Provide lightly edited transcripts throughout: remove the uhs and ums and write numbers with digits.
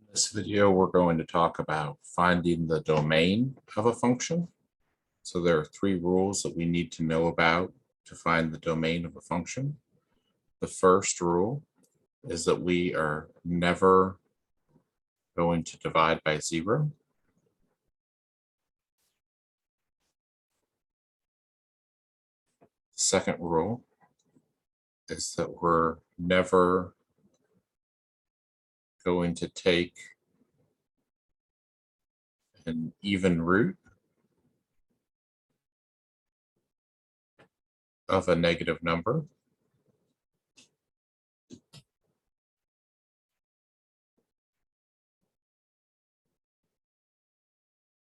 In this video, we're going to talk about finding the domain of a function. So there are three rules that we need to know about to find the domain of a function. The first rule is that we are never going to divide by zero. The second rule is that we're never going to take an even root of a negative number.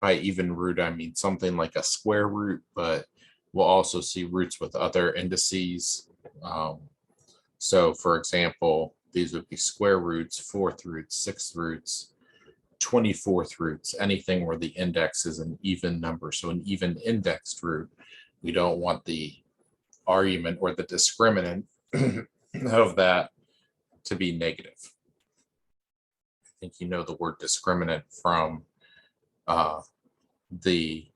By even root, I mean something like a square root, but we'll also see roots with other indices. So for example, these would be square roots, fourth roots, sixth roots, 24th roots, anything where the index is an even number. So an even indexed root, we don't want the argument or the discriminant of that to be negative. I think you know the word discriminant from the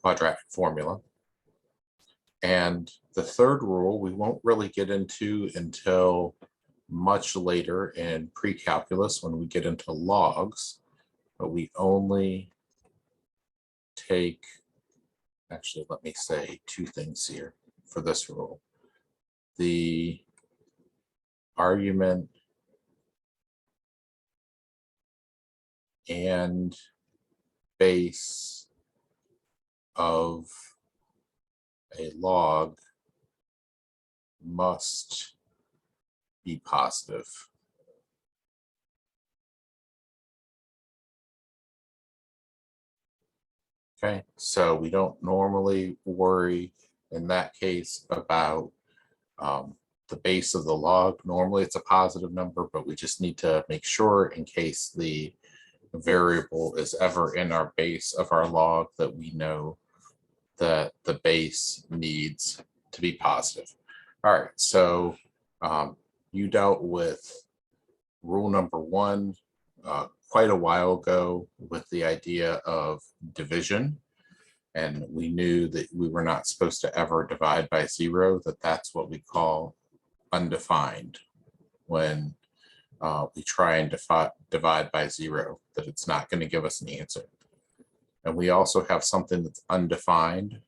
quadratic formula. And the third rule we won't really get into until much later in pre-calculus when we get into logs, but we only take, actually, let me say two things here for this rule. The argument and base of a log must be positive. Okay, so we don't normally worry in that case about the base of the log. Normally it's a positive number, but we just need to make sure in case the variable is ever in our base of our log that we know that the base needs to be positive. All right, so you dealt with rule number one quite a while ago with the idea of division. And we knew that we were not supposed to ever divide by zero, that's what we call undefined when we try and divide by zero, that it's not going to give us an answer. And we also have something that's undefined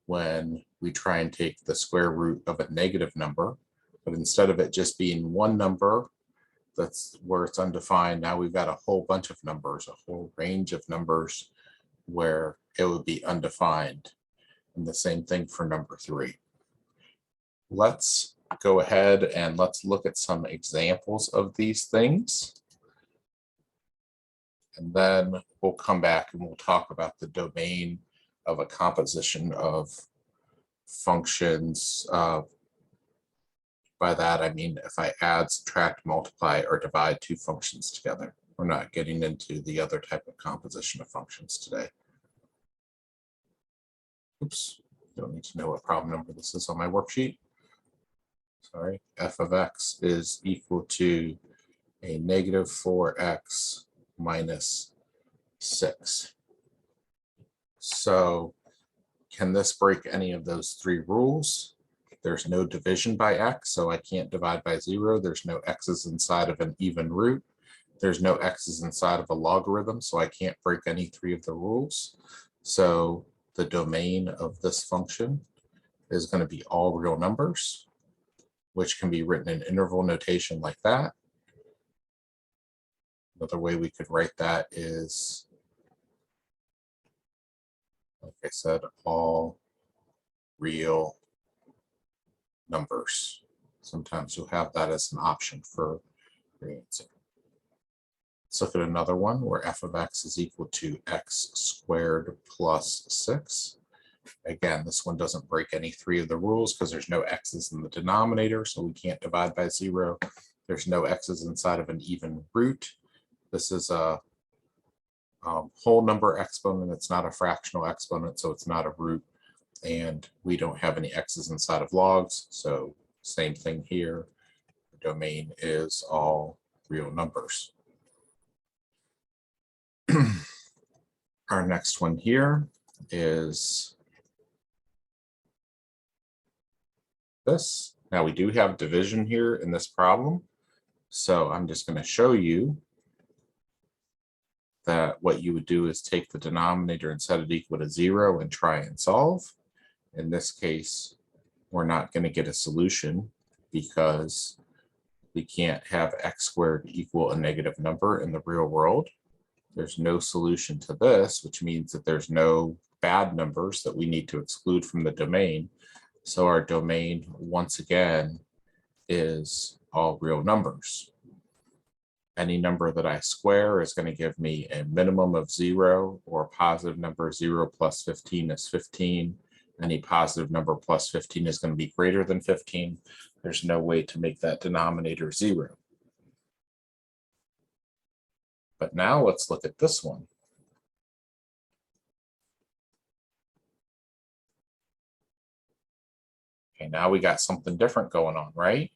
when we try and take the square root of a negative number, but instead of it just being one number, that's where it's undefined. Now we've got a whole bunch of numbers, a whole range of numbers where it would be undefined. And the same thing for number three. Let's go ahead and let's look at some examples of these things. And then we'll come back and we'll talk about the domain of a composition of functions. By that, I mean if I add, subtract, multiply, or divide two functions together. We're not getting into the other type of composition of functions today. Oops, don't need to know what problem number this is on my worksheet. Sorry, f of x is equal to a negative 4x minus 6. So can this break any of those three rules? There's no division by x, so I can't divide by zero. There's no x's inside of an even root. There's no x's inside of a logarithm, so I can't break any three of the rules. So the domain of this function is going to be all real numbers, which can be written in interval notation like that. Another way we could write that is, like I said, all real numbers. Sometimes you'll have that as an option for your answer. Let's look at another one where f of x is equal to x squared plus 6. Again, this one doesn't break any three of the rules because there's no x's in the denominator, so we can't divide by zero. There's no x's inside of an even root. This is a whole number exponent. It's not a fractional exponent, so it's not a root. And we don't have any x's inside of logs, so same thing here. The domain is all real numbers. Our next one here is this. Now we do have division here in this problem. So I'm just going to show you that what you would do is take the denominator and set it equal to 0 and try and solve. In this case, we're not going to get a solution because we can't have x squared equal a negative number in the real world. There's no solution to this, which means that there's no bad numbers that we need to exclude from the domain. So our domain, once again, is all real numbers. Any number that I square is going to give me a minimum of 0, or a positive number. 0 plus 15 is 15. Any positive number plus 15 is going to be greater than 15. There's no way to make that denominator 0. But now let's look at this one. Okay, now we got something different going on, right?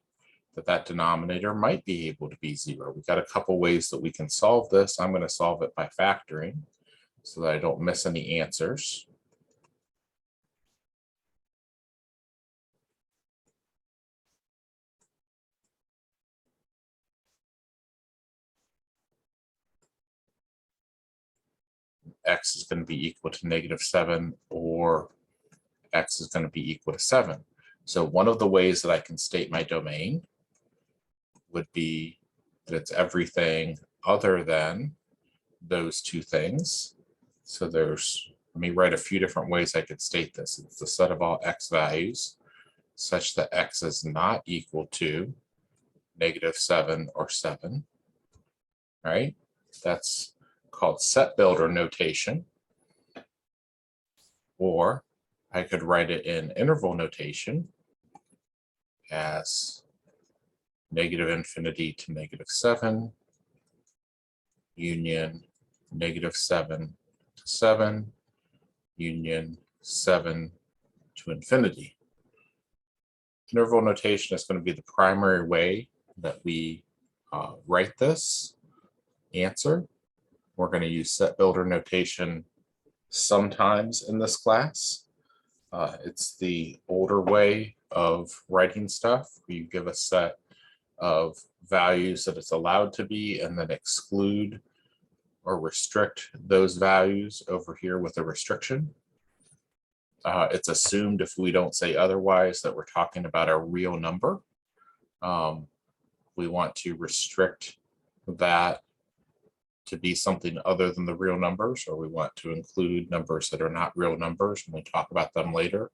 That denominator might be able to be 0. We've got a couple ways that we can solve this. I'm going to solve it by factoring so that I don't miss any answers. X is going to be equal to -7, or X is going to be equal to 7. So one of the ways that I can state my domain would be that it's everything other than those two things. So let me write a few different ways I could state this. It's the set of all x values such that x is not equal to -7 or 7. All right, that's called set builder notation. Or I could write it in interval notation as -infinity to -7, union -7 to 7, union 7 to infinity. Interval notation is going to be the primary way that we write this answer. We're going to use set builder notation sometimes in this class. It's the older way of writing stuff. You give a set of values that it's allowed to be and then exclude or restrict those values over here with a restriction. It's assumed, if we don't say otherwise, that we're talking about a real number. We want to restrict that to be something other than the real numbers, or we want to include numbers that are not real numbers, and we talk about them later.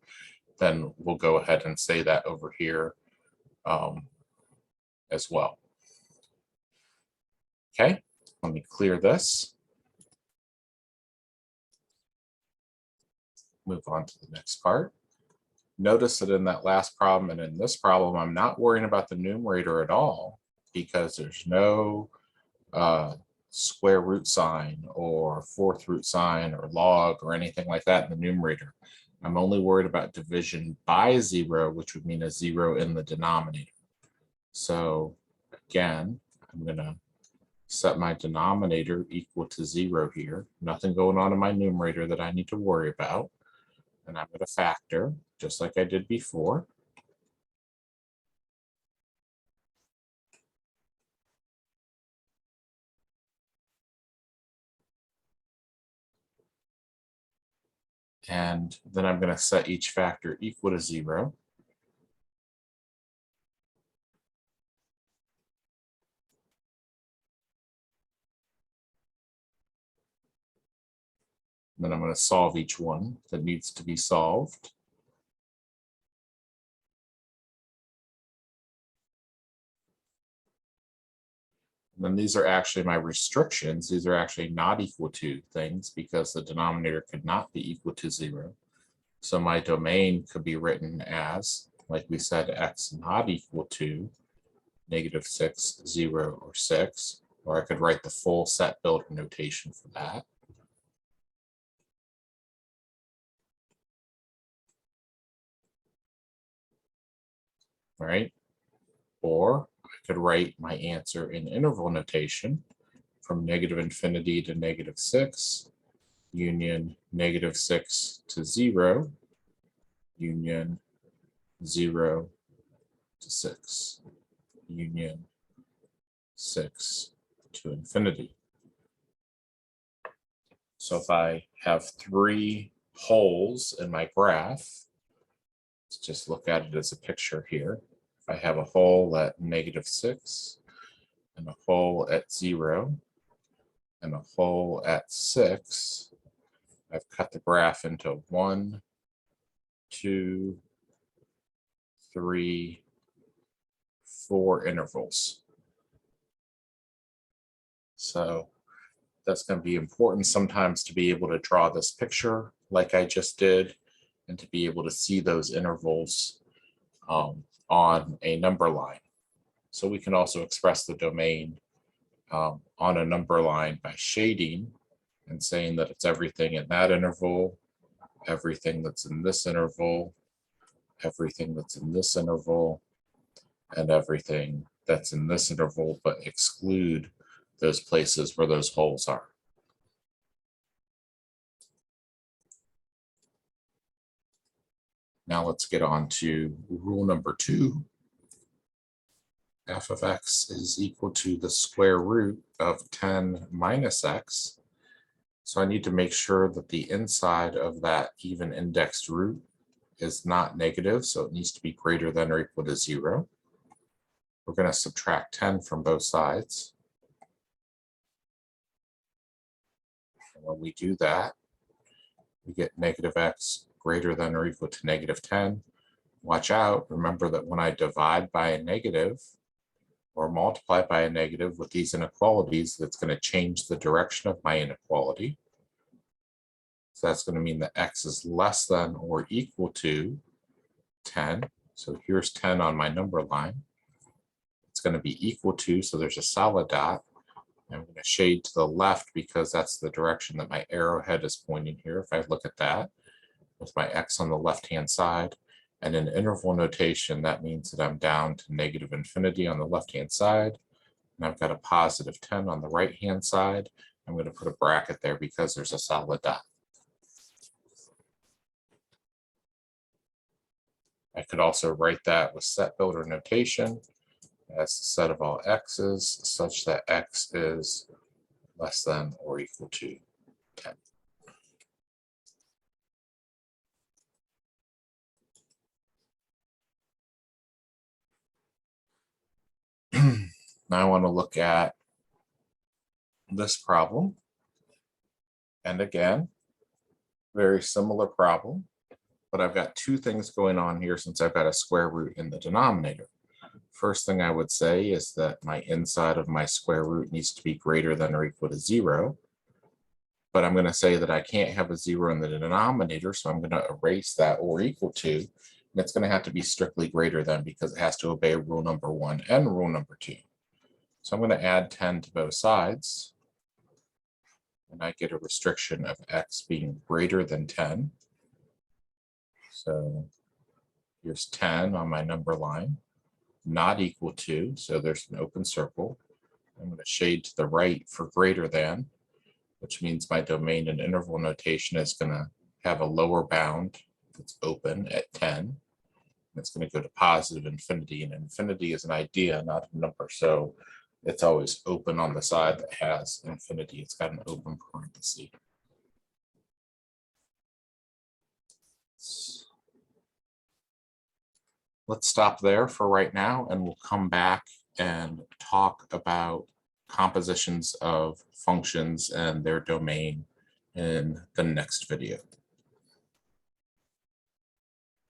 Then we'll go ahead and say that over here as well. Okay, let me clear this. Move on to the next part. Notice that in that last problem and in this problem, I'm not worrying about the numerator at all because there's no square root sign or fourth root sign or log or anything like that in the numerator. I'm only worried about division by 0, which would mean a 0 in the denominator. So again, I'm going to set my denominator equal to 0 here. Nothing going on in my numerator that I need to worry about. And I'm going to factor just like I did before. And then I'm going to set each factor equal to 0. Then I'm going to solve each one that needs to be solved. And then these are actually my restrictions. These are actually not equal to things because the denominator could not be equal to 0. So my domain could be written as, like we said, x not equal to -6, 0, or 6. Or I could write the full set builder notation for that. Right? Or I could write my answer in interval notation from negative infinity to negative 6, union negative 6 to 0, union 0 to 6, union 6 to infinity. So if I have 3 holes in my graph, let's just look at it as a picture here. If I have a hole at negative 6, and a hole at 0, and a hole at 6, I've cut the graph into 1, 2, 3, 4 intervals. So that's going to be important sometimes to be able to draw this picture like I just did, and to be able to see those intervals on a number line. So we can also express the domain on a number line by shading and saying that it's everything in that interval, everything that's in this interval, everything that's in this interval, and everything that's in this interval, but exclude those places where those holes are. Now let's get on to rule number 2. F of x is equal to the square root of 10 minus x. So I need to make sure that the inside of that even indexed root is not negative, so it needs to be greater than or equal to 0. We're going to subtract 10 from both sides. And when we do that, we get negative x greater than or equal to negative 10. Watch out, remember that when I divide by a negative or multiply by a negative with these inequalities, that's going to change the direction of my inequality. So that's going to mean that x is less than or equal to 10. So here's 10 on my number line. It's going to be equal to, so there's a solid dot. I'm going to shade to the left because that's the direction that my arrowhead is pointing here. If I look at that with my x on the left-hand side, and in interval notation, that means that I'm down to negative infinity on the left-hand side, and I've got a positive 10 on the right-hand side. I'm going to put a bracket there because there's a solid dot. I could also write that with set builder notation as the set of all x's such that x is less than or equal to 10. Now I want to look at this problem. And again, very similar problem, but I've got 2 things going on here since I've got a square root in the denominator. First thing I would say is that my inside of my square root needs to be greater than or equal to 0. But I'm going to say that I can't have a 0 in the denominator, so I'm going to erase that or equal to, and it's going to have to be strictly greater than because it has to obey rule number 1 and rule number 2. So I'm going to add 10 to both sides, and I get a restriction of x being greater than 10. So here's 10 on my number line, not equal to, so there's an open circle. I'm going to shade to the right for greater than, which means my domain and interval notation is going to have a lower bound that's open at 10. It's going to go to positive infinity, and infinity is an idea, not a number. So it's always open on the side that has infinity. It's got an open parenthesis. Let's stop there for right now, and we'll come back and talk about compositions of functions and their domain in the next video.